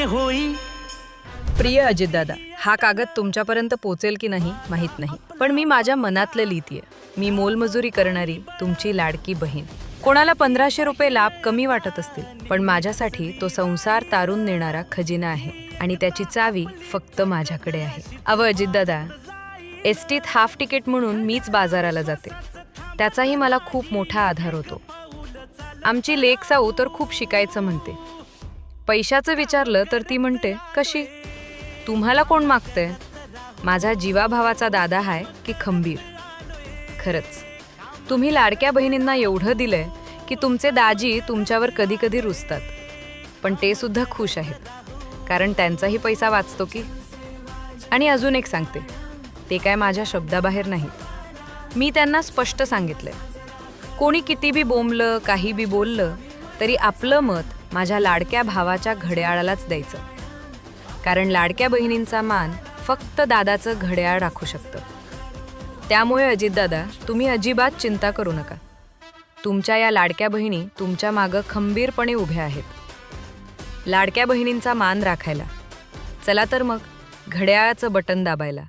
होई। प्रिय अजितदादा, हा कागद तुमच्यापर्यंत पोचेल की नाही माहीत नाही, पण मी माझ्या मनातलं लिहितेय. मी मोलमजुरी करणारी तुमची लाडकी बहीण. कोणाला 1500 रुपये लाभ कमी वाटत असतील, पण माझ्यासाठी तो संसार तारून नेणारा खजिना आहे आणि त्याची चावी फक्त माझ्याकडे आहे. अजितदादा, एसटीत हाफ तिकीट म्हणून मीच बाजाराला जाते. त्याचाही मला खूप मोठा आधार होतो. आमची लेक साऊ तर खूप शिकायचं म्हणते. पैशाचं विचारलं तर ती म्हणते, कशी? तुम्हाला कोण मागतंय? माझा जीवाभावाचा दादा हाय की खंबीर? खरंच तुम्ही लाडक्या बहिणींना एवढं दिलंय की तुमचे दाजी तुमच्यावर कधी कधी रुसतात, पण ते सुद्धा खुश आहेत, कारण त्यांचाही पैसा वाचतो की. आणि अजून एक सांगते, ते काय माझ्या शब्दाबाहेर नाहीत. मी त्यांना स्पष्ट सांगितलंय, कोणी किती बी बोंबलं काही बी बोललं तरी आपलं मत माझ्या लाडक्या भावाच्या घड्याळालाच द्यायचं, कारण लाडक्या बहिणींचा मान फक्त दादाचं घड्याळ राखू शकतं. त्यामुळे अजितदादा, तुम्ही अजिबात चिंता करू नका. तुमच्या या लाडक्या बहिणी तुमच्या मागं खंबीरपणे उभ्या आहेत, लाडक्या बहिणींचा मान राखायला. चला तर मग घड्याळाचं बटन दाबायला.